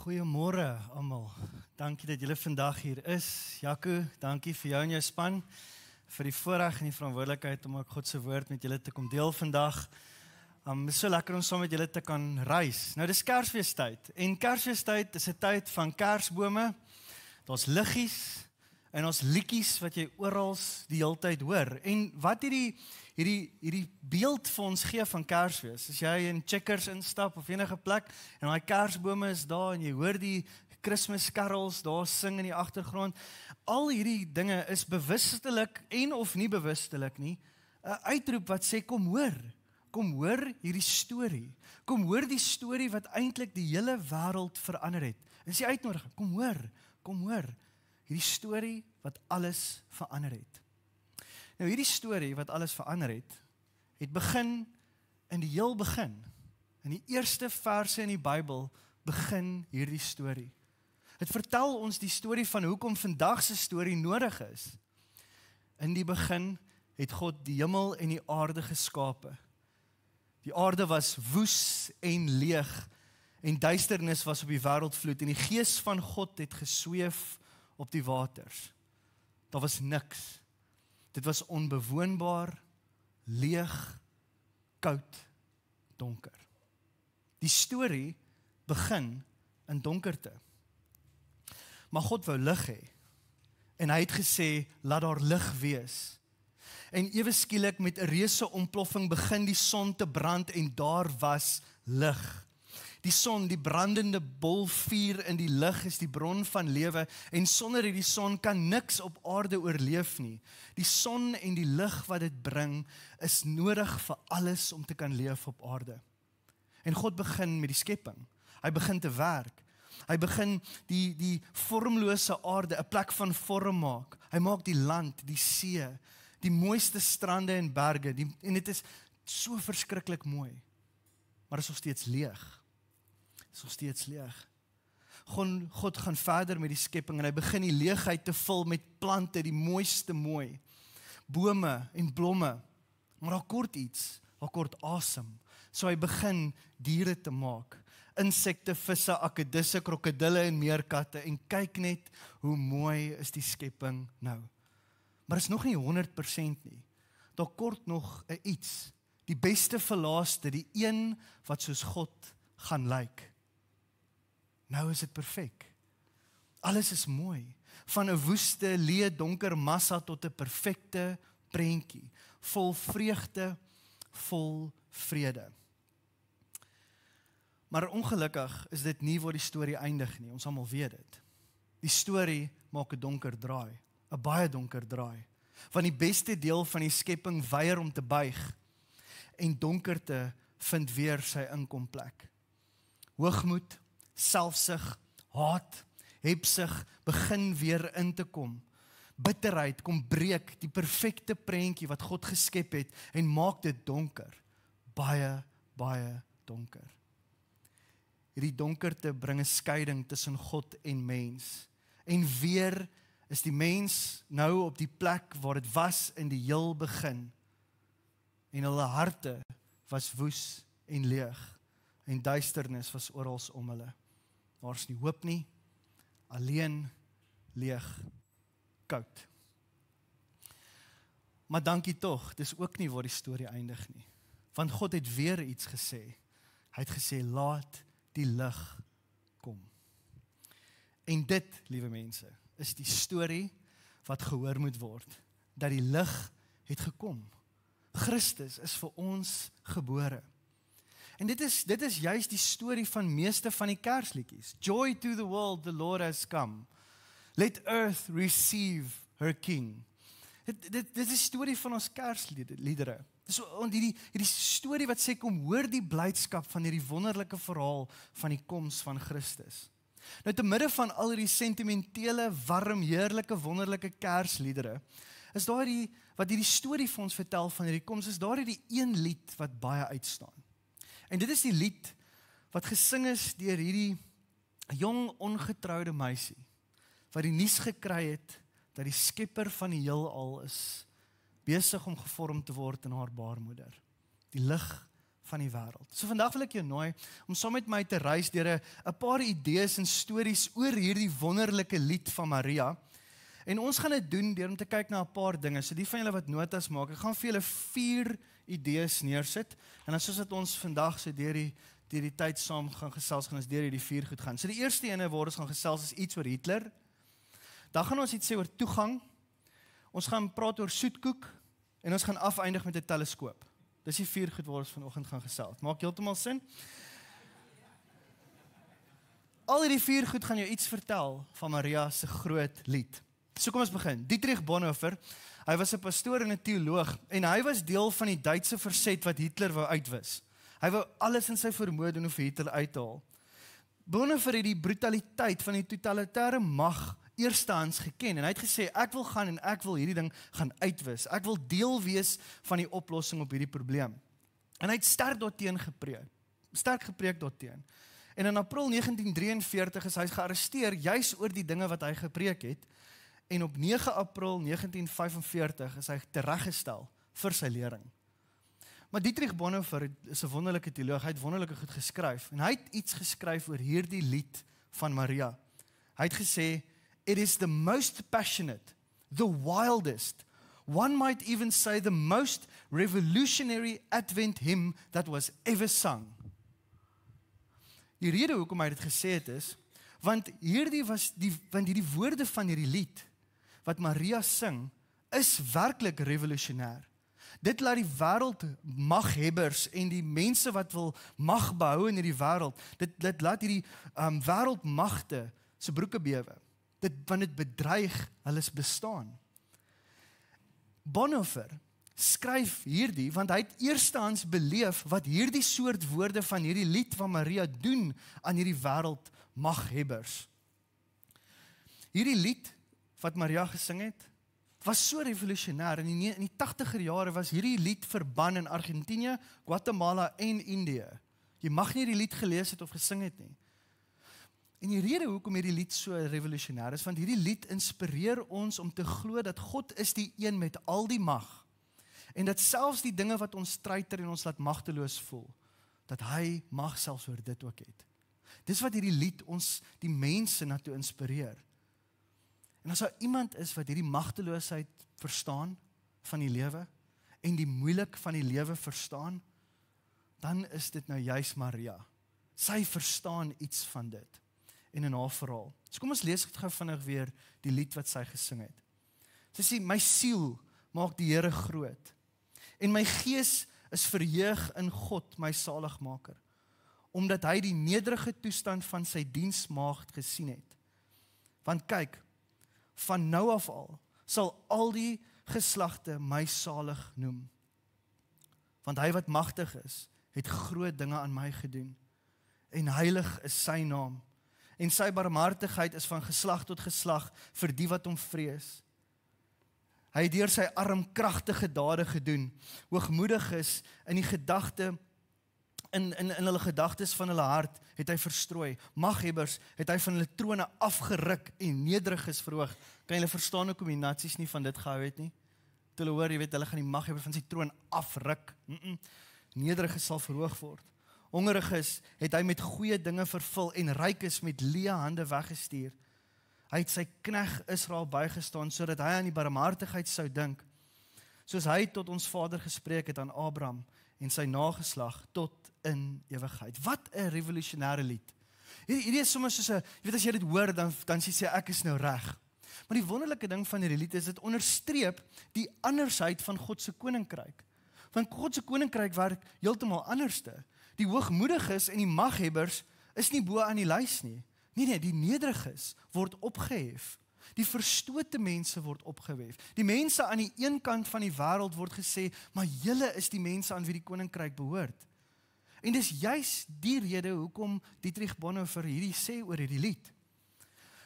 Goeiemôre almal. Dankie dat julle vandag hier is. Jaco, dankie vir jou en jou span vir die voorreg en die verantwoordelikheid om ook God se woord met julle te kom deel vandag. Is so lekker om saam met julle te kan reis. Nou dis Kersfeestyd en Kersfeestyd is 'n tyd van kersbome. Daar's liggies en ons liedjies wat jy oral die hele tyd hoor. En wat hierdie beeld vir ons gee van Kersfees. As jy in Checkers instap of enige plek en daai kersbome is daar en jy hoor die Christmas carols daar sing in die agtergrond. Al hierdie dinge is bewustelik en of nie bewustelik nie 'n uitroep wat sê kom hoor hierdie storie. Kom hoor die storie wat eintlik die hele wêreld verander het. Dis die uitnodiging. Kom hoor hierdie storie wat alles verander het. Nou hierdie storie wat alles verander het begin in die heel begin. In die eerste verse in die Bybel begin hierdie storie. Dit vertel ons die storie van hoekom vandag se storie nodig is. In die begin het God die hemel en die aarde geskape. Die aarde was woes en leeg en duisternis was op die wêreldvloed en die gees van God het gesweef op die waters. Daar was niks. Dit was onbewoonbaar, leeg, koud, donker. Die storie begin in donkerte. Maar God wou lig hê. En hy het gesê, laat daar lig wees. En ewe skielik met 'n reuse ontploffing begin die son te brand en daar was lig. Die son, die brandende bol vuur in die lug is die bron van lewe en sonder hierdie son kan niks op aarde oorleef nie. Die son en die lig wat dit bring is nodig vir alles om te kan leef op aarde. En God begin met die skepping. Hy begin te werk. Hy begin die vormlose aarde 'n plek van vorm maak. Hy maak die land, die see, die mooiste strande en berge en dit is so verskriklik mooi. Maar is nog steeds leeg. God gaan verder met die skepping en hy begin die leegheid te vul met plante, die mooiste mooi, bome en blomme. Maar daar kort asem. So hy begin diere te maak, insekte, visse, akedisse, krokodille en meerkatte en kyk net hoe mooi is die skepping nou. Maar is nog nie 100% nie. Daar kort nog 'n iets, die beste vir laaste, die een wat soos God gaan lyk. Nou is dit perfek. Alles is mooi. Van 'n woeste, leë, donker massa tot 'n perfekte prentjie. Vol vreugde, vol vrede. Maar ongelukkig is dit nie waar die storie eindig nie. Ons almal weet dit. Die storie maak 'n donker draai. 'n Baie donker draai. Want die beste deel van die skepping weier om te buig. En donkerte vind weer sy inkomplek. Hoogmoed, selfsug, haat, hebsug begin weer in te kom. Bitterheid kom breek die perfekte prentjie wat God geskep het en maak dit donker. Baie, baie donker. Hierdie donkerte bring 'n skeiding tussen God en mens. En weer is die mens nou op die plek waar dit was in die heel begin. En hulle harte was woes en leeg. En duisternis was oral om hulle. Daar's nie hoop nie, alleen, leeg, koud. Maar dankie tog, dis ook nie waar die storie eindig nie. Want God het weer iets gesê. Hy het gesê, laat die lig kom. En dit, liewe mense, is die storie wat gehoor moet word. Dat die lig het gekom. Christus is vir ons gebore. En dit is juist die storie van meeste van die kersliedjies. Joy to the world, the Lord has come. Let earth receive her king. Dit is die storie van ons kersliedere. Dis hierdie storie wat sê kom hoor die blydskap van hierdie wonderlike verhaal van die koms van Christus. Nou te midde van al hierdie sentimentele, warm, heerlike, wonderlike kersliedere, is daar wat hierdie storie vir ons vertel van hierdie koms, is daar hierdie een lied wat baie uitstaan. En dit is die lied wat gesing is deur hierdie jong ongetroude meisie, wat die nuus gekry het, dat die skepper van die heelal is, besig om gevorm te word in haar baarmoeder. Die lig van die wêreld. So vandag wil ek jou nooi om saam met my te reis deur 'n paar idees en stories oor hierdie wonderlike lied van Maria. En ons gaan dit doen deur om te kyk na 'n paar dinge. So die van julle wat notas maak, ek gaan vir julle 4 idees neersit. En dan soos dat ons vandag so deur die tyd saam gaan gesels, gaan ons deur hierdie 4 goed gaan. So die eerste ene waar ons gaan gesels is iets oor Hitler. Dan gaan ons iets sê oor toegang. Ons gaan praat oor soetkoek en ons gaan afeindig met 'n teleskoop. Dis die 4 goed waar ons vanoggend gaan gesels. Maak heeltemal sin? Al hierdie 4 goed gaan jou iets vertel van Maria se groot lied. So kom ons begin. Dietrich Bonhoeffer, hy was 'n pastoor en 'n teoloog en hy was deel van die Duitse verset wat Hitler wou uitwis. Hy wou alles in sy vermoë doen om vir Hitler uit te haal. Bonhoeffer het die brutaliteit van die totalitêre mag eerstehands geken en hy het gesê ek wil gaan en ek wil hierdie ding gaan uitwis. Ek wil deel wees van die oplossing op hierdie probleem. En hy het sterk gepreek daarteen. En in April 1943 is hy gearresteer juis oor die dinge wat hy gepreek het. En op 9 April 1945 is hy tereggestel vir sy lering. Maar Dietrich Bonhoeffer is 'n wonderlike teoloog, hy het wonderlike goed geskryf. En hy het iets geskryf oor hierdie lied van Maria. Hy het gesê, it is the most passionate, the wildest, one might even say the most revolutionary Advent hymn that was ever sung. Die rede hoekom hy dit gesê het is, want hierdie woorde van hierdie lied, wat Maria sing, is werklik revolutionêr. Dit laat die wêreld maghebbers en die mense wat wil mag behou in hierdie wêreld, dit laat hierdie wêreldmagte se broeke bewe. Want dit bedreig hulle bestaan. Bonhoeffer skryf hierdie, want hy het eerstehands beleef wat hierdie soort woorde van hierdie lied van Maria doen aan hierdie wêreld maghebbers. Hierdie lied wat Maria gesing het, was so revolutionêr. In die 80er jare was hierdie lied verban in Argentinië, Guatemala en Indië. Jy mag nie hierdie lied gelees het of gesing het nie. En die rede hoekom hierdie lied so revolutionêr is, want hierdie lied inspireer ons om te glo dat God is die een met al die mag. En dat selfs die dinge wat ons struiter en ons laat magteloos voel, dat hy mag selfs oor dit ook het. Dis wat hierdie lied ons, die mense, na toe inspireer. En as daar iemand is wat hierdie magteloosheid verstaan van die lewe en die moeilik van die lewe verstaan, dan is dit nou juis Maria. Sy verstaan iets van dit en in haar verhaal. So kom ons lees dit gou vinnig weer die lied wat sy gesing het. Sy sê, my siel maak die Here groot en my gees is verheug in God, my saligmaker, omdat hy die nederige toestand van sy diensmaagd gesien het. Want kyk, van nou af sal al die geslagte my salig noem. Want hy wat magtig is, het groot dinge aan my gedoen. En heilig is sy naam. En sy barmhartigheid is van geslag tot geslag vir die wat hom vrees. Hy het deur sy arm kragtige dade gedoen. Hoogmoedig is in die gedagte in hulle gedagtes van hulle hart het hy verstrooi. Maghebbers het hy van hulle trone afgeruk en nederiges verhoog. Kan julle verstaan hoekom die nasies nie van dit gehou het nie? Toe hulle hoor, jy weet, hulle gaan die maghebber van sy troon afruk. Nederiges sal verhoog word. Hongeriges het hy met goeie dinge vervul en rykes met leë hande weggestuur. Hy het sy knegg Israel bygestaan sodat hy aan die barmhartigheid sou dink, soos hy tot ons vader gespreek het aan Abraham en sy nageslag tot in ewigheid. Wat 'n revolusionêre lied. Hierdie is sommer soos 'n, jy weet, as jy dit hoor, dan sê ek is nou reg. Maar die wonderlike ding van hierdie lied is dit onderstreep die andersheid van God se koninkryk. Want God se koninkryk werk heeltemal anderste. Die hoogmoediges en die maghebbers is nie bo aan die lys nie. Nee, die nederiges word opgehef. Die verstote mense word opgehef. Die mense aan die een kant van die wêreld word gesê, maar julle is die mense aan wie die koninkryk behoort. En dis juis die rede hoekom Dietrich Bonhoeffer hierdie sê oor hierdie lied.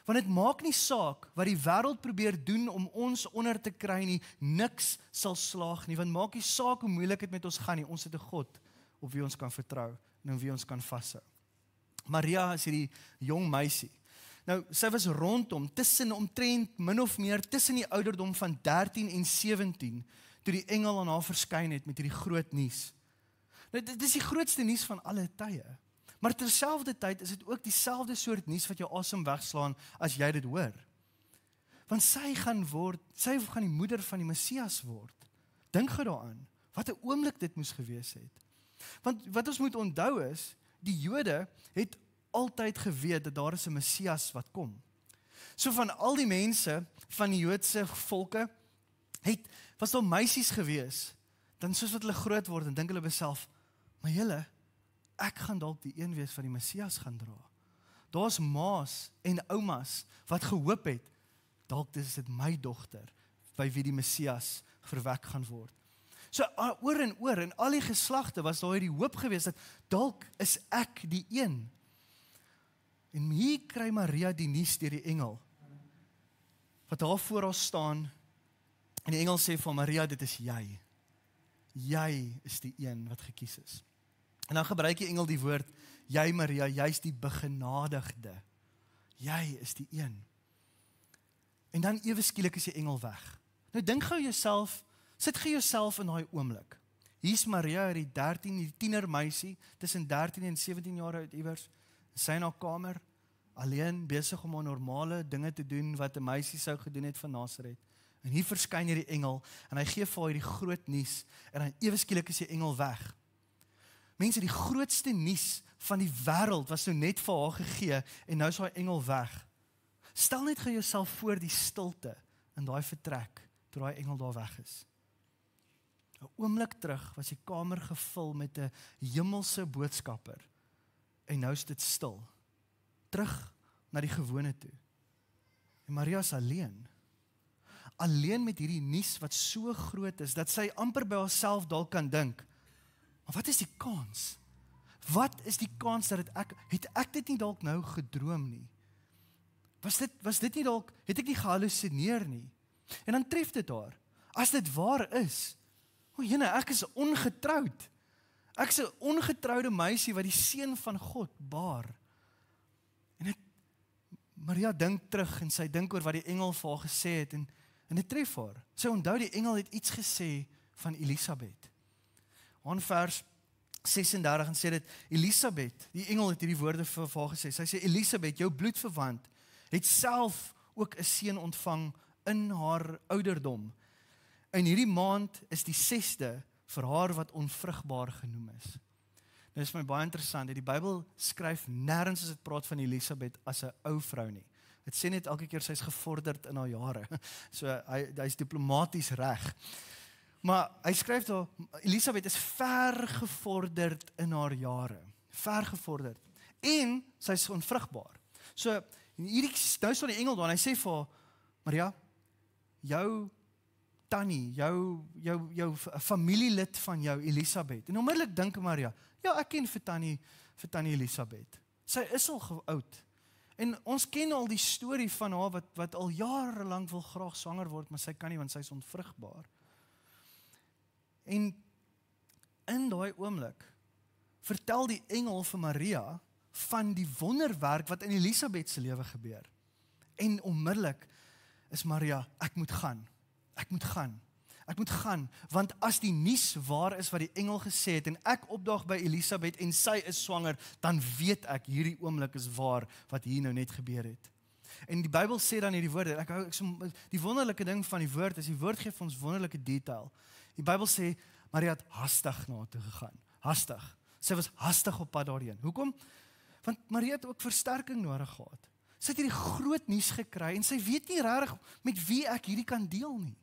Want dit maak nie saak wat die wêreld probeer doen om ons onder te kry nie, niks sal slaag nie, want maak nie saak hoe moeilik dit met ons gaan nie, ons het 'n God op wie ons kan vertrou en op wie ons kan vashou. Maria is hierdie jong meisie. Nou, sy was rondom, tussen omtrent min of meer, tussen die ouderdom van 13 en 17, toe die engel aan haar verskyn het met hierdie groot nuus. Nou, dit is die grootste nuus van alle tye. Maar terselfdertyd is dit ook dieselfde soort nuus wat jou asem wegslaan as jy dit hoor. Want sy gaan die moeder van die Messias word. Dink gou daaraan, wat 'n oomblik dit moes gewees het. Want wat ons moet onthou is, die Jode het altyd geweet dat daar is 'n Messias wat kom. So van al die mense van die Joodse volke, was daar meisies gewees, dan soos wat hulle groot word, en dink hulle beself, maar julle, ek gaan dalk die een wees van die Messias gaan dra. Daar's ma's en oumas wat gehoop het, dalk is dit my dogter, by wie die Messias verwek gaan word. So oor en oor, in al die geslagte was daar die hoop gewees, dat dalk is ek die een. En hier kry Maria die nuus deur die engel, wat daar voor haar staan, en die engel sê van Maria, dit is jy. Jy is die een wat gekies is. En dan gebruik die engel die woord, jy Maria, jy is die begenadigde. Jy is die een. En dan ewe skielik is die engel weg. Nou dink gou jouself, sit gou jouself in daai oomblik. Hier's Maria, die tienermeisie, tussen 13 en 17 jaar oud iewers, sy in haar kamer, alleen besig om haar normale dinge te doen, wat 'n meisie sou gedoen het van Nasaret. En hier verskyn hierdie engel, en hy gee vir haar die groot nuus, en dan ewe skielik is die engel weg. Mense, die grootste nuus van die wêreld was nou net vir haar gegee, en nou is haar engel weg. Stel net gou jouself voor die stilte in daai vertrek, toe daai engel daar weg is. 'n oomblik terug was die kamer gevul met 'n hemelse boodskapper, en nou is dit stil. Terug na die gewone toe. En Maria is alleen. Alleen met hierdie nuus wat so groot is, dat sy amper by haarself dalk kan dink, maar wat is die kans? Wat is die kans dat het ek dit nie dalk nou gedroom nie? Was dit nie dalk, het ek nie gehallusineer nie? En dan tref dit haar. As dit waar is, jene, ek is ongetroud. Ek is 'n ongetroude meisie wat die seun van God baar. En Maria dink terug en sy dink oor wat die engel vir haar gesê het, en dit tref haar. Sy onthou die engel het iets gesê van Elisabeth. Aan vers 36 en sê dit, Elisabeth, die engel het hierdie woorde vir haar gesê, sy sê, Elisabeth, jou bloedverwant, het self ook 'n seun ontvang in haar ouderdom. En hierdie maand is die 6de vir haar wat onvrugbaar genoem is. Dit is my baie interessant, die Bybel skryf nêrens as dit praat van Elisabeth as 'n ou vrou nie. Dit sê net elke keer sy is gevorderd in haar jare. So hy is diplomaties reg. Maar hy skryf daar, Elisabeth is ver gevorderd in haar jare. Ver gevorderd. En sy is onvrugbaar. So hierdie nou staan die engel daar en hy sê vir haar, Maria, jou tannie, jou familielid van jou, Elisabeth. En onmiddellik dink Maria, ja, ek ken vir tannie Elisabeth. Sy is al oud. En ons ken al die storie van haar wat al jare lank wil graag swanger word, maar sy kan nie, want sy is onvrugbaar. En in daai oomblik vertel die engel vir Maria van die wonderwerk wat in Elisabeth se lewe gebeur. En onmiddellik is Maria, ek moet gaan, want as die nuus waar is wat die engel gesê het, en ek opdaag by Elisabeth en sy is swanger, dan weet ek, hierdie oomblik is waar, wat hier nou net gebeur het. En die Bybel sê dan hierdie woorde, die wonderlike ding van die woord is, die woord gee vir ons wonderlike detail. Die Bybel sê, Maria het hastig na toe gegaan, hastig. Sy was hastig op pad daarheen. Hoekom? Want Maria het ook versterking nodig gehad. Sy het hierdie groot nuus gekry, en sy weet nie regtig met wie ek hierdie kan deel nie.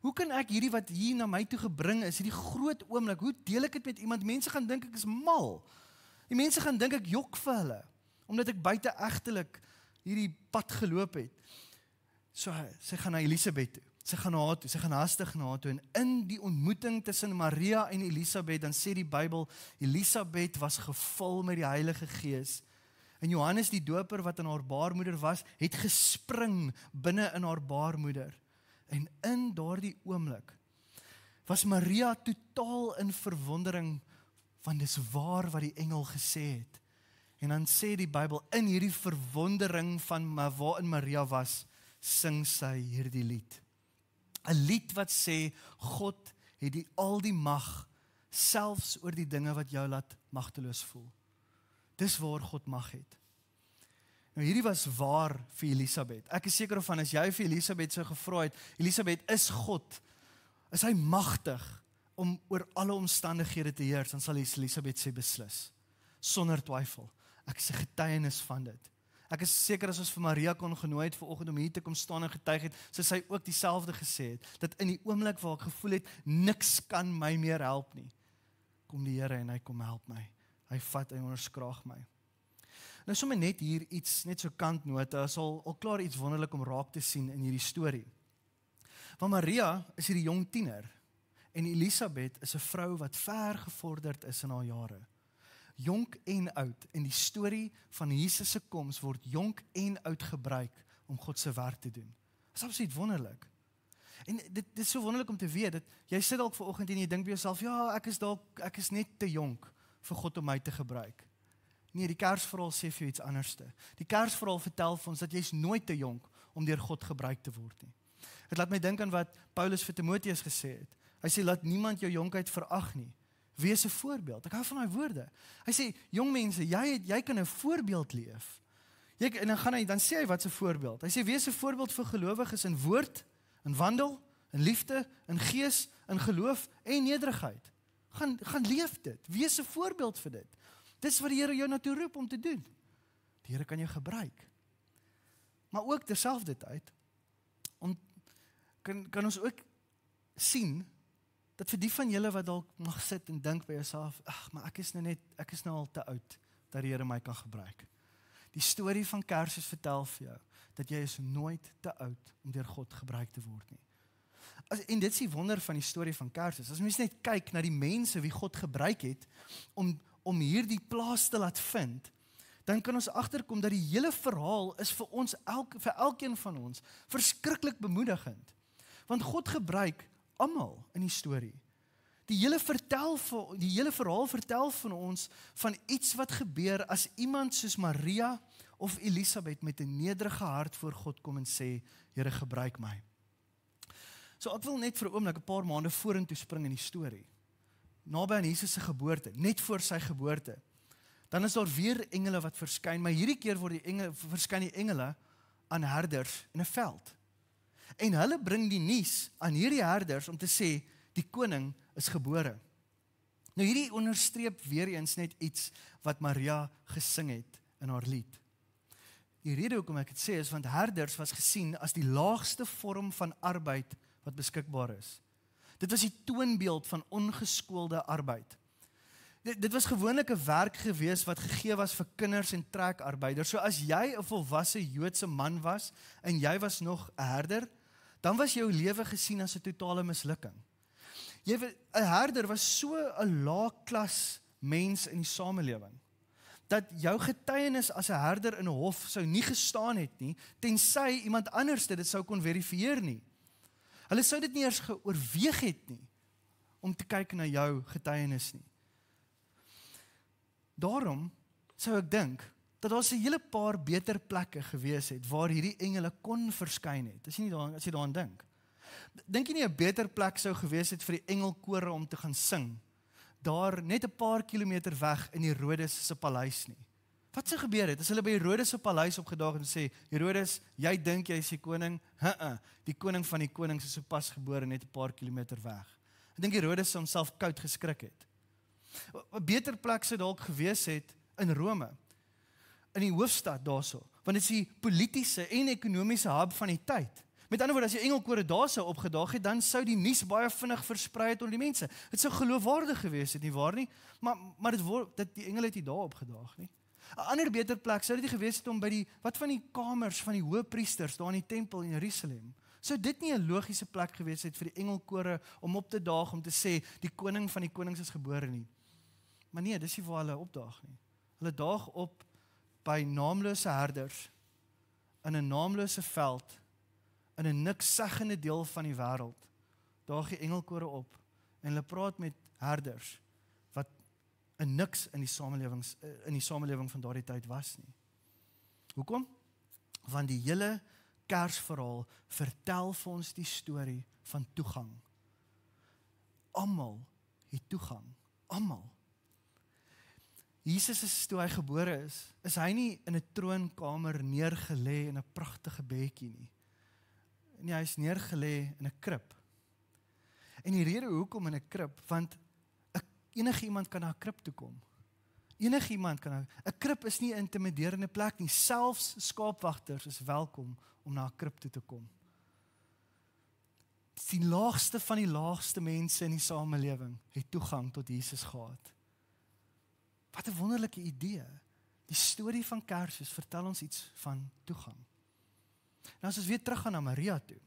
Hoe kan ek hierdie wat hier na my toe gebring is, hierdie groot oomblik, hoe deel ek dit met iemand? Mense gaan dink ek is mal. Die mense gaan dink ek jok vir hulle, omdat ek buiteegtelik hierdie pad geloop het. So, sy gaan na Elisabeth toe. Sy gaan hastig na haar toe, en in die ontmoeting tussen Maria en Elisabeth, dan sê die Bybel, Elisabeth was gevul met die Heilige Gees, en Johannes die doper wat in haar baarmoeder was, het gespring binne in haar baarmoeder, en in daardie oomblik, was Maria totaal in verwondering, van dis waar wat die engel gesê het, en dan sê die Bybel, in hierdie verwondering van waarin Maria was, sing sy hierdie lied. 'n lied wat sê, God het al die mag selfs oor die dinge wat jou laat magteloos voel. Dis waar God mag het. Nou hierdie was waar vir Elisabeth. Ek is seker van as jy vir Elisabeth sou gevra het, Elisabeth, is God, is hy magtig om oor alle omstandighede te heers, dan sal Elisabeth sê beslis, sonder twyfel. Ek is 'n getuienis van dit. Ek is seker as ons vir Maria kon genooi het vanoggend om hier te kom staan en getuig het, so sy ook dieselfde gesê het, dat in die oomblik waar ek gevoel het, niks kan my meer help nie, kom die Here en hy kom help my. Hy vat, hy onderskraag my. Nou sommer net hier iets, net so kantnote, is al klaar iets wonderlik om raak te sien in hierdie storie. Want Maria is hierdie jong tiener, en Elisabeth is 'n vrou wat ver gevorderd is in haar jare. Jonk en oud, en die storie van Jesus se koms word jonk en oud gebruik om God se werk te doen. Dit is absoluut wonderlik. En dit is so wonderlik om te weet, dat jy sit dalk vanoggend en jy dink by jouself, ja, ek is net te jonk vir God om my te gebruik. Nee, die Kersverhaal sê vir jou iets anderste. Die Kersverhaal vertel vir ons dat jy's nooit te jonk om deur God gebruik te word nie. Dit laat my dink aan wat Paulus vir Timoteus gesê het. Hy sê, laat niemand jou jonkheid verag nie. Wees 'n voorbeeld. Ek hou van daai woorde. Hy sê, jong mense, jy kan 'n voorbeeld leef. En dan sê hy wat 'n voorbeeld. Hy sê, wees 'n voorbeeld vir gelowiges in woord, in wandel, in liefde, in gees, in geloof en nederigheid. Gaan leef dit. Wees 'n voorbeeld vir dit. Dis wat die Here jou na toe roep om te doen. Die Here kan jou gebruik. Maar ook terselfdertyd, kan ons ook sien, dat vir die van julle wat dalk mag sit en dink by jouself, maar ek is nou al te oud, dat die Here my kan gebruik. Die storie van Kersfees vertel vir jou, dat jy is nooit te oud om deur God gebruik te word nie. En dit is die wonder van die storie van Kersfees. As mens net kyk na die mense wie God gebruik het, om hierdie plaas te laat vind, dan kan ons agterkom dat die hele verhaal is vir ons, vir elkeen van ons, verskriklik bemoedigend. Want God gebruik almal in die storie. Die hele verhaal vertel van ons van iets wat gebeur as iemand soos Maria of Elisabeth met 'n nederige hart voor God kom en sê, Here, gebruik my. So ek wil net vir 'n oomblik 'n paar maande vorentoe spring in die storie. Naby aan Jesus se geboorte, net voor sy geboorte. Dan is daar weer engele wat verskyn, maar hierdie keer verskyn die engele aan herders in 'n veld. En hulle bring die nuus aan hierdie herders om te sê, die koning is gebore. Nou hierdie onderstreep weer eens net iets wat Maria gesing het in haar lied. Die rede hoekom ek dit sê is, want herders was gesien as die laagste vorm van arbeid wat beskikbaar is. Dit was die toonbeeld van ongeskoolde arbeid. Dit was gewoonlik 'n werk gewees wat gegee was vir kinders en trekarbeiders. So as jy 'n volwasse Joodse man was en jy was nog 'n herder, dan was jou lewe gesien as 'n totale mislukking. 'n herder was so 'n lae-klas mens in die samelewing, dat jou getuienis as 'n herder in 'n hof sou nie gestaan het nie, tensy iemand anders dit sou kon verifieer nie. Hulle sou dit nie eers geoorweeg het nie, om te kyk na jou getuienis nie. Daarom sou ek dink, dat daar 'n hele paar beter plekke gewees het, waar hierdie engele kon verskyn het, as jy daaraan dink. Dink jy nie 'n beter plek sou gewees het vir die engelkore om te gaan sing, daar net 'n paar kilometer weg in Herodes se paleis nie? Wat sou gebeur het, as hulle by Herodes se paleis opgedaag en sê, Herodes, jy dink jy is die koning? Die koning van die konings is sopas gebore net 'n paar kilometer weg. Ek dink Herodes sou homself koud geskrik het. 'n beter plek sou dalk gewees het in Rome, in die hoofstad daarso, want dit is die politiese en ekonomiese hub van die tyd. Met ander woorde, as die engelkore daar sou opgedaag het, dan sou die nuus baie vinnig versprei het onder die mense. Dit sou geloofwaardig gewees het, nie waar nie? Maar die engele het nie daar opgedaag nie. 'n ander beter plek sou dit nie gewees het om by die kamers van die hoëpriesters daar in die tempel in Jerusalem. Sou dit nie 'n logiese plek gewees het vir die engelkore om op te daag om te sê die koning van die konings is gebore nie? Maar nee, dis nie waar hulle opdaag nie. Hulle daag op by naamlose herders in 'n naamlose veld in 'n nikszeggende deel van die wêreld. Daag die engelkore op en hulle praat met herders wat 'n niks in die samelewing van daardie tyd was nie. Hoekom? Want die hele Kersverhaal vertel vir ons die storie van toegang. Almal het toegang Almal. Jesus is, toe hy gebore is hy nie in 'n troonkamer neergelê in 'n pragtige bedjie nie. Nee, hy is neergelê in 'n krib. En die rede hoekom in 'n krib, want enige iemand kan na 'n krib toe kom. Enige iemand kan na 'n krib is nie 'n intimiderende plek nie. Selfs skaapwagters is welkom om na 'n krib toe te kom. Die laagste van die laagste mense in die samelewing het toegang tot Jesus gehad. Wat 'n wonderlike idee. Die storie van Kersfees vertel ons iets van toegang. Nou as ons weer teruggaan na Maria toe,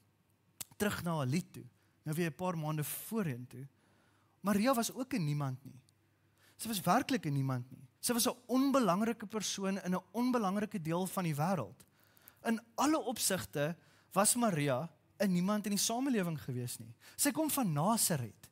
terug na haar lied toe, nou weer 'n paar maande voorheen toe, Maria was ook 'n niemand nie. Sy was werklik 'n niemand nie. Sy was 'n onbelangrike persoon in 'n onbelangrike deel van die wêreld. In alle opsigte was Maria 'n niemand in die samelewing gewees nie. Sy kom van Nasaret,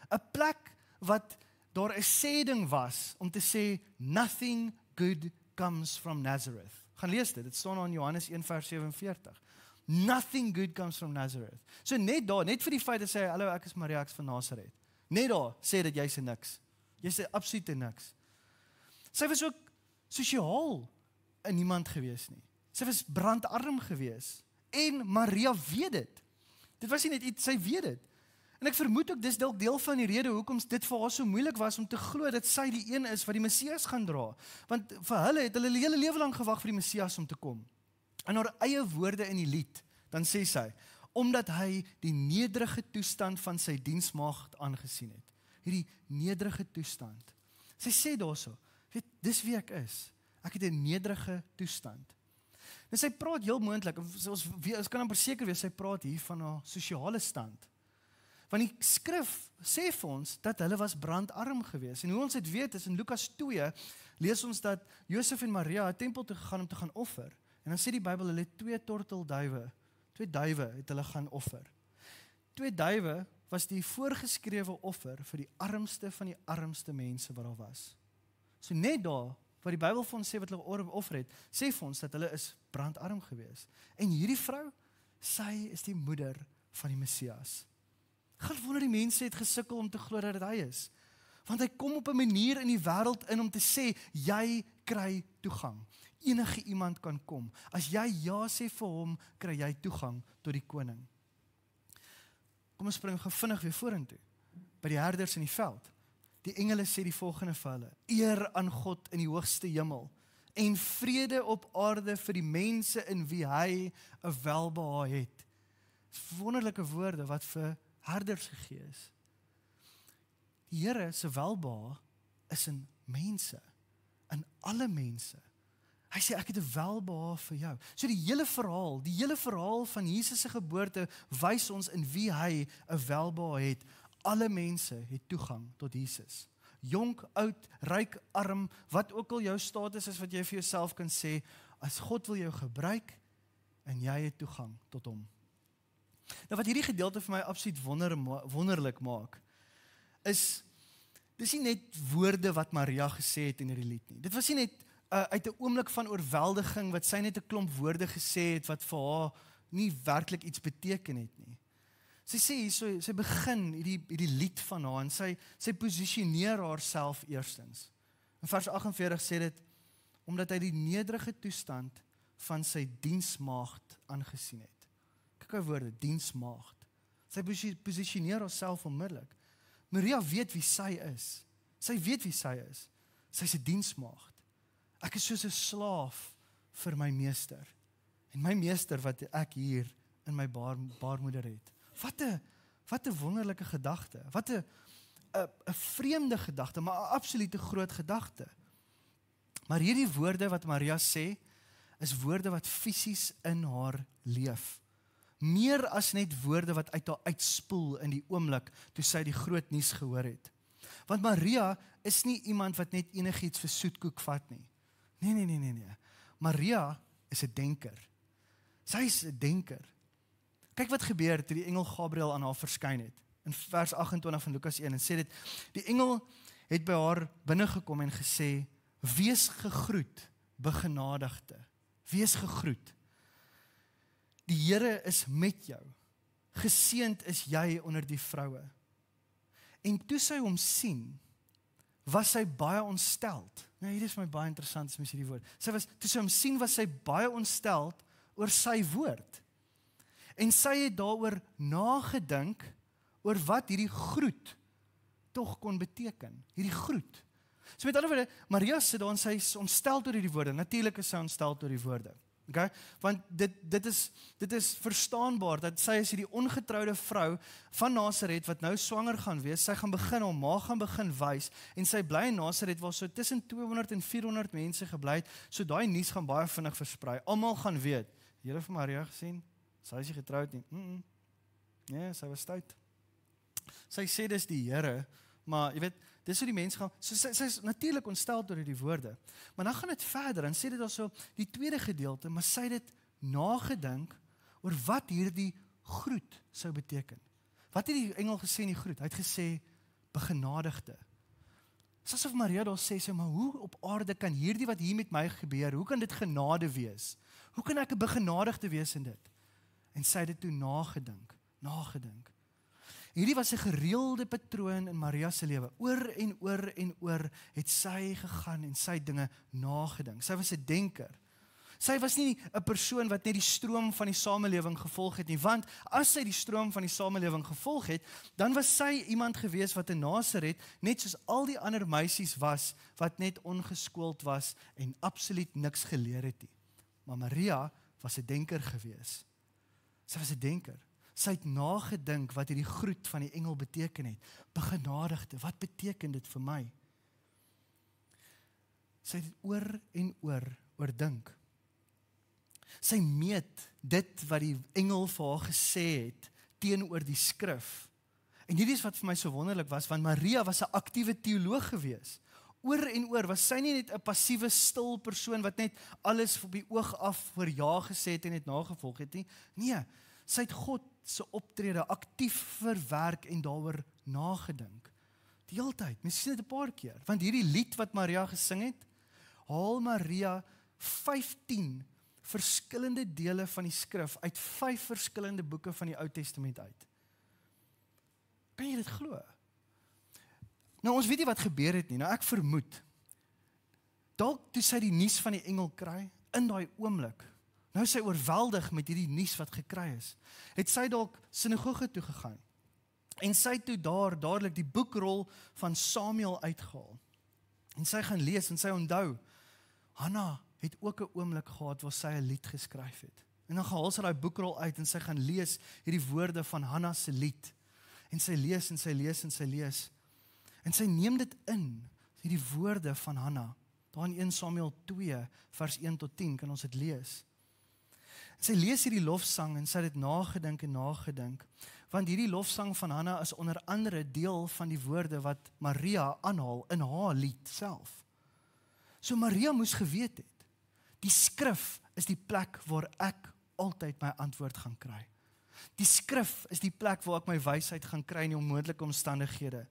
'n plek wat daar 'n sêding was om te sê, nothing good comes from Nazareth. Gaan lees dit staan in Johannes 1 vers 47. Nothing good comes from Nazareth. So net daar, net vir die feit dat sy, hallo, ek is Maria, ek is van Nasaret. Net daar sê dat jy's 'n niks. Jy's 'n absolute niks. Sy was ook sosiaal 'n niemand gewees nie. Sy was brandarm gewees. En Maria weet dit. Dit was nie net iets, sy weet dit. En ek vermoed ook, dis dalk deel van die rede hoekom dit vir haar so moeilik was om te glo dat sy die een is wat die Messias gaan dra. Want vir hulle het hulle hele lewe lang gewag vir die Messias om te kom. In haar eie woorde in die lied, dan sê sy, omdat hy die nederige toestand van sy diensmaagd aangesien het. Hierdie nederige toestand. Sy sê daarso, weet, dis wie ek is. Ek het 'n nederige toestand. En sy praat heel moontlik, ons kan amper seker wees, sy praat hier van haar sosiale stand. Want die skrif sê vir ons dat hulle was brandarm gewees. En hoe ons dit weet is in Lukas 2, lees ons dat Josef en Maria 'n tempel toe gegaan om te gaan offer. En dan sê die Bybel, hulle het 2 tortelduwe, 2 duwe het hulle gaan offer. 2 duwe was die voorgeskrewe offer vir die armste van die armste mense wat daar was. So net daar, wat die Bybel vir ons sê wat hulle offer het, sê vir ons dat hulle is brandarm gewees. En hierdie vrou, sy is die moeder van die Messias. Gaan wonder die mense het gesukkel om te glo dat hy is. Want hy kom op 'n manier in die wêreld in om te sê, jy kry toegang. Enige iemand kan kom. As jy ja sê vir hom, kry jy toegang tot die koning. Kom ons spring vinnig weer vorentoe, by die herders in die veld. Die engele sê die volgende vir hulle, eer aan God in die hoogste hemel, en vrede op aarde vir die mense in wie hy 'n welbehae het. Dis wonderlike woorde wat vir herders gegee is. Die Here se welbehae is in mense, in alle mense. Hy sê, ek het 'n welbehae vir jou. So die hele verhaal van Jesus se geboorte wys ons in wie hy 'n welbehae het. Alle mense het toegang tot Jesus. Jonk, oud, ryk, arm, wat ook al jou status is wat jy vir jouself kan sê, as God wil jou gebruik en jy het toegang tot hom. Nou wat hierdie gedeelte vir my absoluut wonderlik maak, is, dis nie net woorde wat Maria gesê het in hierdie lied nie. Dit was nie net uit 'n oomblik van oorweldiging, wat sy net 'n klomp woorde gesê het, wat vir haar nie werklik iets beteken het nie. Sy sê hierso, sy begin hierdie lied van haar, en sy posisioneer haarself eerstens. In vers 48 sê dit, omdat hy die nederige toestand van sy diensmaagd aangesien het. Kyk hoe woorde, diensmaagd. Sy posisioneer haarself onmiddellik. Maria weet wie sy is. Sy weet wie sy is. Sy is 'n diensmaagd. Ek is soos 'n slaaf vir my meester. En my meester wat ek hier in my baarmoeder het. Wat 'n wonderlike gedagte. Wat 'n vreemde gedagte, maar 'n absolute groot gedagte. Maar hierdie woorde wat Maria sê, is woorde wat fisies in haar leef. Meer as net woorde wat uit haar uitspoel in die oomblik toe sy die groot nuus gehoor het. Want Maria is nie iemand wat net enigiets vir soetkoek vat nie. Nee. Maria is 'n denker. Sy is 'n denker. Kyk wat gebeur toe die engel Gabriël aan haar verskyn het. In vers 28 van Lukas 1 en sê dit, die engel het by haar binnegekom en gesê, wees gegroet, begenadigde. Wees gegroet. Die Here is met jou. Geseënd is jy onder die vroue. En toe sy hom sien, was sy baie ontsteld. Nou, hier is my baie interessant, as mens hierdie woord. Toe sy hom sien, was sy baie ontsteld oor sy woord. En sy het daaroor nagedink, oor wat hierdie groet tog kon beteken. Hierdie groet. So met ander woorde, Maria sit daar en sy is ontsteld oor hierdie woorde. Natuurlik is sy ontsteld oor die woorde. Okay? Want dit is verstaanbaar, dat sy is hierdie ongetrouwde vrou van Nasaret, wat nou swanger gaan wees, sy gaan begin, haar ma gaan begin wys, en sy bly in Nasaret, waar so tussen 200 en 400 mense gebly het, so daai nuus gaan baie vinnig versprei, almal gaan weet, julle van Maria gesien, sy is nie getrouwd nie, nee, sy was stout, sy sê dis die Here, maar jy weet, dis hoe die mense gaan, so sy is natuurlik ontsteld oor die woorde, maar dan gaan dit verder, en sê dit also die tweede gedeelte, maar sy het dit nagedink, oor wat hierdie groet sou beteken. Wat het die engel gesê in die groet? Hy het gesê, begenadigde. Dis asof Maria daar sê, maar hoe op aarde kan hierdie wat hier met my gebeur, hoe kan dit genade wees? Hoe kan ek 'n begenadigde wees in dit? En sy het dit toe nagedink. Hierdie was 'n gereelde patroon in Maria se lewe. Oor en oor en oor het sy gegaan en sy dinge nagedink. Sy was 'n denker. Sy was nie 'n persoon wat net die stroom van die samelewing gevolg het nie, want as sy die stroom van die samelewing gevolg het, dan was sy iemand gewees wat in Nasaret, net soos al die ander meisies was, wat net ongeskoold was en absoluut niks geleer het nie. Maar Maria was 'n denker gewees. Sy was 'n denker. Sy het nagedink wat hierdie groet van die engel beteken het. Begenadigde, wat beteken dit vir my? Sy het dit oor en oordink. Sy meet dit wat die engel vir haar gesê het teenoor die skrif. En hierdie is wat vir my so wonderlik was, want Maria was 'n aktiewe teoloog gewees. Oor en oor was sy nie net 'n passiewe stil persoon wat net alles op die oog af voor ja gesê het en net nagevolg het nie. Nee, sy het God se optrede aktief verwerk en daaroor nagedink. Die hele tyd, mens sien dit 'n paar keer, want hierdie lied wat Maria gesing het, haal Maria 15 verskillende dele van die skrif uit 5 verskillende boeke van die Ou Testament uit. Kan jy dit glo? Nou ons weet nie wat gebeur het nie, nou ek vermoed, dalk toe sy die nuus van die engel kry, in daai oomblik, nou is sy oorweldig met hierdie nuus wat gekry is, het sy dalk sinagoge toe gegaan, en sy toe dadelik die boekrol van Samuel uitgehaal, en sy gaan lees, en sy onthou, Hanna het ook 'n oomblik gehad waar sy 'n lied geskryf het, en dan haal sy daai boekrol uit, en sy gaan lees hierdie woorde van Hanna se lied, en sy lees, en sy lees, en sy lees, en sy neem dit in, hierdie woorde van Hanna, daar in 1 Samuel 2, vers 1 tot 10, kan ons dit lees. En sy lees hierdie lofsang, en sy het dit nagedink, want hierdie lofsang van Hanna is onder andere deel van die woorde wat Maria aanhaal in haar lied self. So Maria moes geweet het, die skrif is die plek waar ek altyd my antwoord gaan kry. Die skrif is die plek waar ek my wysheid gaan kry in die onmoontlike omstandighede.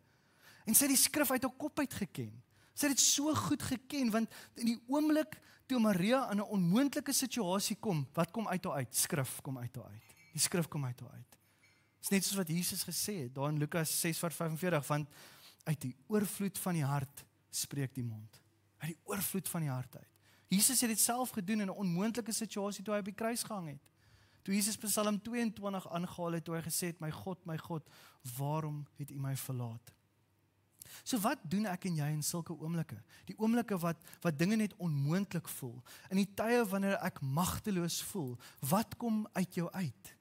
En sy het die skrif uit haar kop uit geken. Sy het dit so goed geken, want in die oomblik toe Maria in 'n onmoontlike situasie kom, wat kom uit haar uit? Skrif kom uit haar uit. Die skrif kom uit haar uit. Dit is net soos wat Jesus gesê het, daar in Lukas 6:45, want uit die oorvloed van die hart spreek die mond. Uit die oorvloed van die hart uit. Jesus het dit self gedoen in 'n onmoontlike situasie toe hy op die kruis gehang het. Toe Jesus Psalm 22 aangehaal het, toe hy gesê het, my God, waarom het U my verlaat? So wat doen ek en jy in sulke oomblikke? Die oomblikke wat dinge net onmoontlik voel. In die tye wanneer ek magteloos voel, wat kom uit jou uit?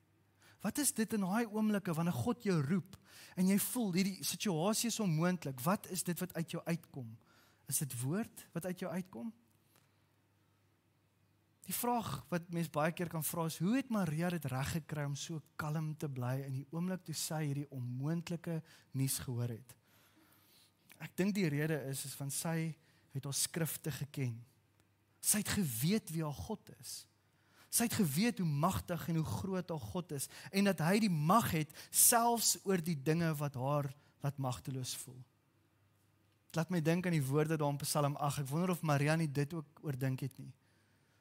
Wat is dit in daai oomblikke wanneer God jou roep en jy voel hierdie situasie is onmoontlik? Wat is dit wat uit jou uitkom? Is dit woord wat uit jou uitkom? Die vraag wat mens baie keer kan vra is, hoe het Maria dit reg gekry om so kalm te bly in die oomblik toe sy hierdie onmoontlike nuus gehoor het? Ek dink die rede is van sy het haar skrifte geken. Sy het geweet wie haar God is. Sy het geweet hoe magtig en hoe groot haar God is en dat hy die mag het selfs oor die dinge wat haar laat magteloos voel. Laat my dink aan die woorde daar in Psalm 8. Ek wonder of Maria nie dit ook oordink het nie.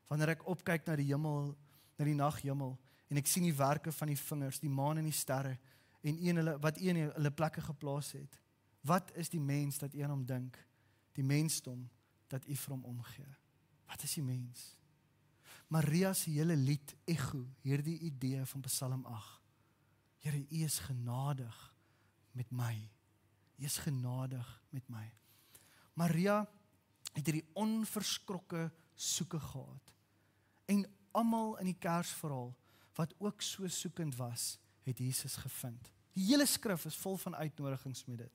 Wanneer ek opkyk na die hemel, na die naghemel en ek sien die werke van die vingers, die maan en die sterre en wat U in hulle plekke geplaas het. Wat is die mens dat U aan hom dink? die mensdom dat U vir hom omgee. Wat is die mens? Maria se hele lied echo hierdie idee van Psalm 8. Here, U is genadig met my. U is genadig met my. Maria het hierdie onverskrokke soeke gehad. En almal in die Kersverhaal, wat ook so soekend was, het Jesus gevind. Die hele skrif is vol van uitnodigings met dit.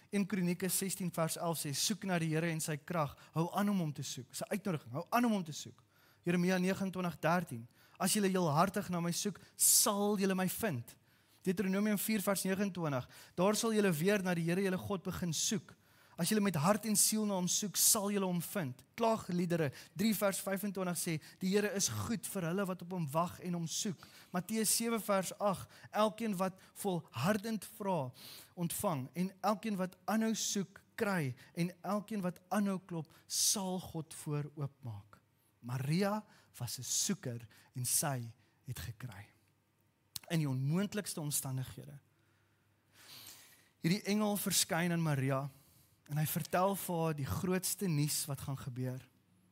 1 Kronieke 16 vers 11 sê, soek na die Here en sy krag, hou aan om hom te soek. Dis 'n uitnodiging, hou aan om hom te soek. Jeremia 29:13, as julle heelhartig na my soek, sal julle my vind. Deuteronomium 4 vers 29, daar sal julle weer na die Here julle God begin soek. As julle met hart en siel na hom soek, sal julle hom vind. Klaagliedere 3 vers 25 sê, die Here is goed vir hulle wat op hom wag en hom soek. Matteus 7 vers 8, elkeen wat volhardend vra, ontvang, en elkeen wat aanhou soek, kry, en elkeen wat aanhou klop, sal God voor oopmaak. Maria was 'n soeker en sy het gekry. In die onmoontlikste omstandighede. Hierdie engel verskyn aan Maria, en hy vertel vir haar die grootste nuus wat gaan gebeur.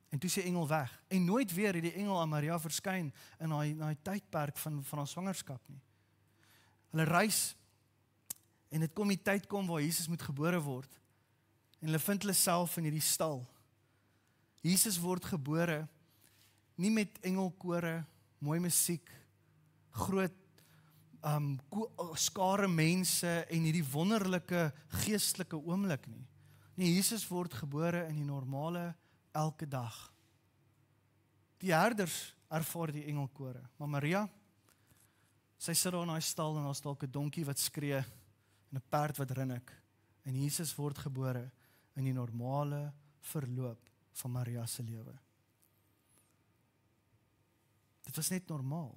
En toe is die engel weg. En nooit weer het die engel aan Maria verskyn in daai tydperk van haar swangerskap nie. Hulle reis, en dit kom die tyd kom waar Jesus moet gebore word. En hulle vind hulle self in hierdie stal. Jesus word gebore, nie met engelkore, mooi musiek, groot skare mense en hierdie wonderlike geestelike oomblik nie. Nee, Jesus word gebore in die normale elke dag. Die herders ervaar die engelkore, maar Maria, sy sit daar in haar stal en daar's dalk 'n donkie wat skree en 'n perd wat rinnik. En Jesus word gebore in die normale verloop van Maria se lewe. Dit was net normaal.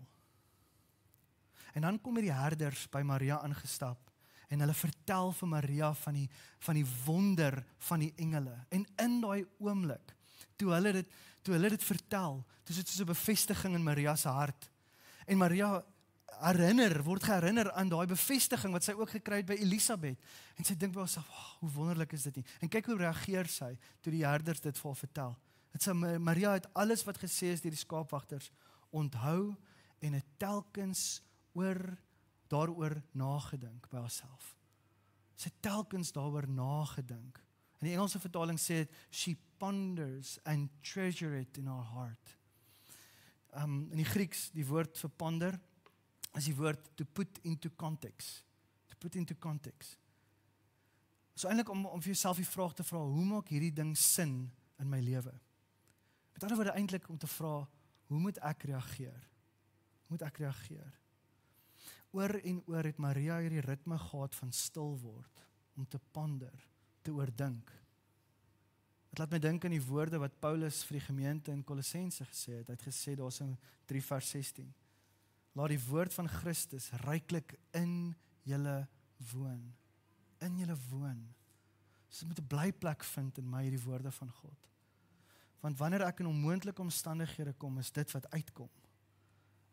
En dan kom die herders by Maria aangestap en hulle vertel vir Maria van die wonder van die engele. En in daai oomblik, toe hulle dit vertel, toe is dit so 'n bevestiging in Maria se hart. En Maria word geherinner aan daai bevestiging wat sy ook gekry het by Elisabeth. En sy dink by haarself, hoe wonderlik is dit nie? En kyk hoe reageer sy toe die herders dit vir haar vertel. Maria het alles wat gesê is deur die skaapwagters onthou en het telkens daaroor nagedink by haarself. Sy het telkens daaroor nagedink. In die Engelse vertaling sê dit, she ponders and treasure it in her heart. In die Grieks, die woord vir ponder, is die woord to put into context. To put into context. So eintlik om vir jouself die vraag te vra, hoe maak hierdie ding sin in my lewe? Met ander woorde eintlik om te vra, hoe moet ek reageer? Hoe moet ek reageer? Oor en oor het Maria hierdie ritme gehad van stil word, om te ponder, te oordink. Dit laat my dink aan die woorde wat Paulus vir die gemeente in Kolossense gesê het. Hy het gesê, daar is in 3 vers 16, laat die woord van Christus ryklik in julle woon. In julle woon. So moet 'n blyplek vind in my hierdie woorde van God. Want wanneer ek in onmoontlike omstandighede kom, is dit wat uitkom.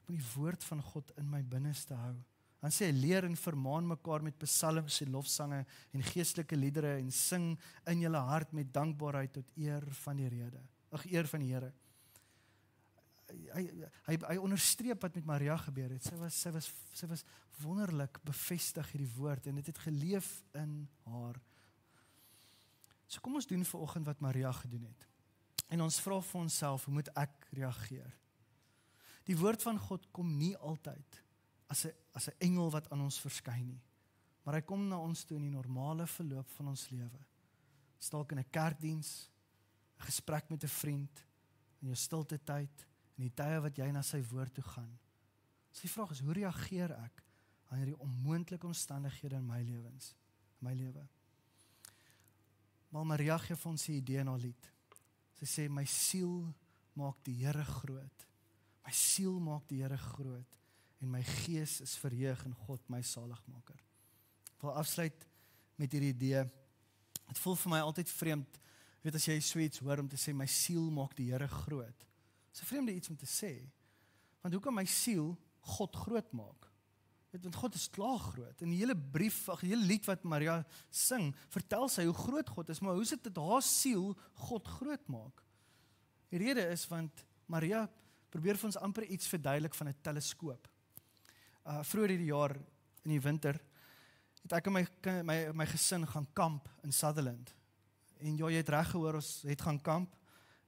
Ek moet die woord van God in my binneste hou. Dan sê hy, leer en vermaan mekaar met psalms en lofsange en geestelike liedere en sing in julle hart met dankbaarheid tot eer van die eer van die Here. Hy onderstreep wat met Maria gebeur het. Sy was wonderlik bevestig hierdie woord en dit het geleef in haar. So kom ons doen vanoggend wat Maria gedoen het. En ons vra vir onsself, hoe moet ek reageer? Die woord van God kom nie altyd as 'n engel wat aan ons verskyn nie. Maar hy kom na ons toe in die normale verloop van ons lewe. Dalk in 'n kerkdiens, 'n gesprek met 'n vriend, in jou stilte tyd, in die tye wat jy na sy woord toe gaan. So die vraag is, hoe reageer ek aan hierdie onmoontlike omstandighede in my lewe? Maar Maria gee vir ons 'n idee in haar lied. Sy sê, my siel maak die Here groot. My siel maak die Here groot. En my gees is verheug in God, my saligmaker. Ek wil afsluit met hierdie idee. Het voel vir my altyd vreemd, weet as jy so iets hoor om te sê, my siel maak die Here groot. Dis 'n vreemde iets om te sê. Want hoe kan my siel God groot maak? Want God is klaar groot. In die hele brief, die hele lied wat Maria sing, vertel sy hoe groot God is, maar hoe sit dit haar siel God groot maak? Die rede is want Maria probeer vir ons amper iets verduidelik van 'n teleskoop. Vroeër hierdie jaar in die winter het ek en my gesin gaan kamp in Sutherland. En ja, jy het reg gehoor, ons het gaan kamp.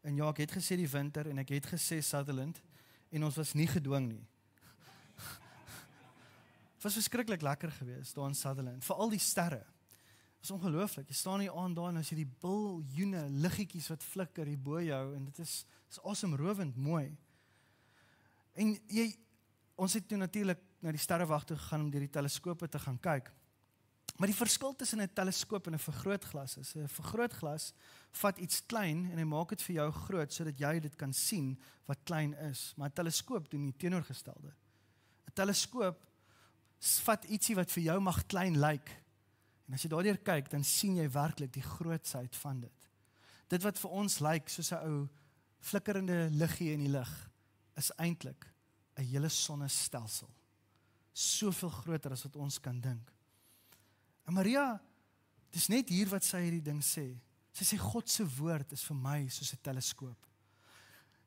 En ja, ek het gesê die winter en ek het gesê Sutherland en ons was nie gedwing nie. Het was verskriklik lekker geweest daar in Sutherland, veral die sterre. Het is ongelooflik, jy staan hier aan daar en as jy die biljoene liggetjies wat flikker hier bo jou en dit is asemrowend mooi. En ons het toe natuurlik na die sterrewag toe gegaan om deur die teleskope te gaan kyk. Maar die verskil tussen 'n teleskoop en 'n vergrootglas is, 'n vergrootglas vat iets klein en hy maak dit vir jou groot sodat jy dit kan sien wat klein is. Maar 'n teleskoop doen die teenoorgestelde. 'n Teleskoop vat ietsie wat vir jou mag klein lyk. En as jy daardeur kyk, dan sien jy werklik die grootsheid van dit. Dit wat vir ons lyk soos 'n ou flikkerende liggie in die lug, is eintlik 'n hele sonnestelsel. Soveel groter as wat ons kan dink. En Maria, dis net hier wat sy hierdie ding sê. Sy sê God se woord is vir my soos 'n teleskoop.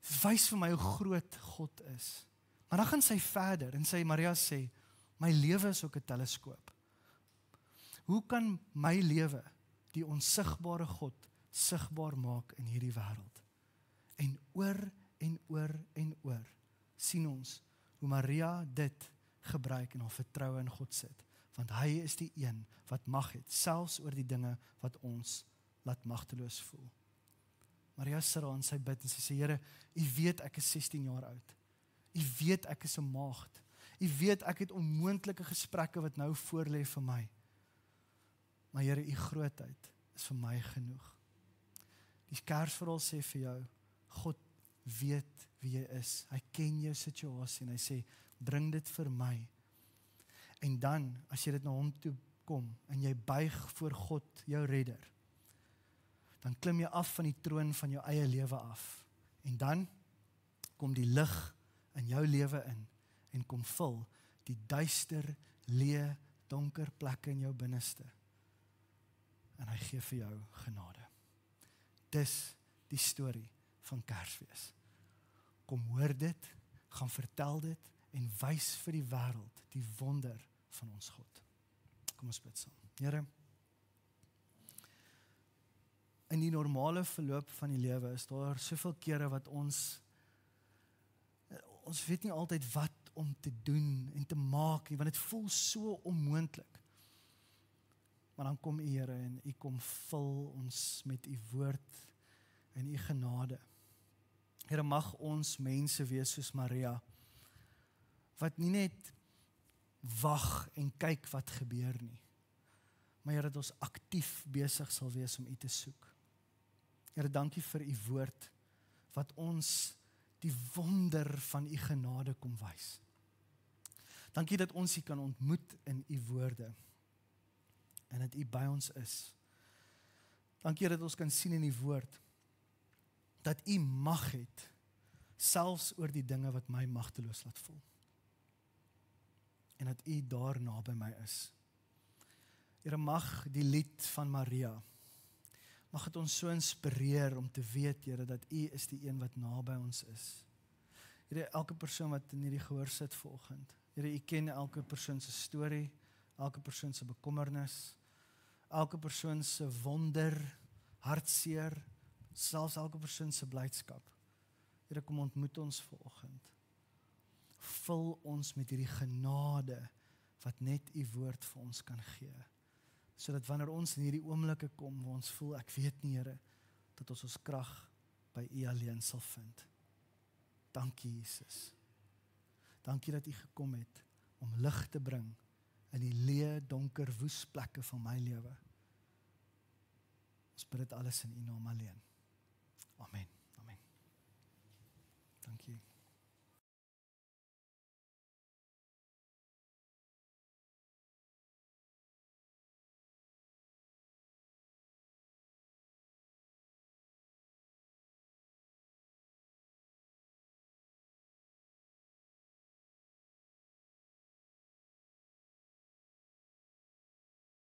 Dit wys vir my hoe groot God is. Maar dan gaan sy verder en Maria sê, my lewe is ook 'n teleskoop. Hoe kan my lewe die onsigbare God sigbaar maak in hierdie wêreld? En oor en oor en oor sien ons hoe Maria dit gebruik en haar vertroue in God sit. Want hy is die een wat mag het, selfs oor die dinge wat ons laat magteloos voel. Maria sit daar en sy bid en sy sê, Here, U weet ek is 16 jaar oud. U weet ek is 'n maagd. U weet ek het onmoontlike gesprekke wat nou voorlê vir my. Maar Here, U grootheid is vir my genoeg. Die Kersverhaal sê vir jou, God weet wie jy is. Hy ken jou situasie en hy sê, bring dit vir my. En dan, as jy dit na hom toe kom en jy buig voor God, jou redder, dan klim jy af van die troon van jou eie lewe af. En dan kom die lig in jou lewe in en kom vul die duister, leë, donker plekke in jou binneste. En hy gee vir jou genade. Dis die storie van Kersfees. Kom hoor dit, gaan vertel dit en wys vir die wêreld die wonder van ons God. Kom ons bid saam. Here, in die normale verloop van die lewe is daar soveel kere wat ons weet nie altyd wat om te doen en te maak nie, want dit voel so onmoontlik. Maar dan kom U, Here, en U kom vul ons met U woord en U genade. Here, mag ons mense wees soos Maria, wat nie net wag en kyk wat gebeur nie, maar Here, dat ons aktief besig sal wees om U te soek. Here, dankie vir U woord, wat ons die wonder van U genade kom wys. Dankie dat ons U kan ontmoet in U woorde, en dat U by ons is. Dankie dat ons kan sien in U woord, dat U mag het, selfs oor die dinge wat my magteloos laat voel. En dat U daar naby my is. Here, mag die lied van Maria, mag het ons so inspireer om te weet, Here, dat U is die een wat naby ons is. Here, elke persoon wat in hierdie gehoor sit vanoggend, Here, U ken elke persoon se storie, elke persoon se bekommernis, elke persoon se wonder, hartseer, selfs elke persoon se blydskap. Here, kom ontmoet ons vanoggend. Vul ons met hierdie genade wat net U woord vir ons kan gee. Sodat wanneer ons in hierdie oomblikke kom waar ons voel, ek weet nie, Here, dat ons krag by U alleen sal vind. Dankie, Jesus. Dankie dat U gekom het om lig te bring in die leë, donker, woes plekke van my lewe. Ons bid dit alles in U naam alleen. Amen. Amen. Dankie.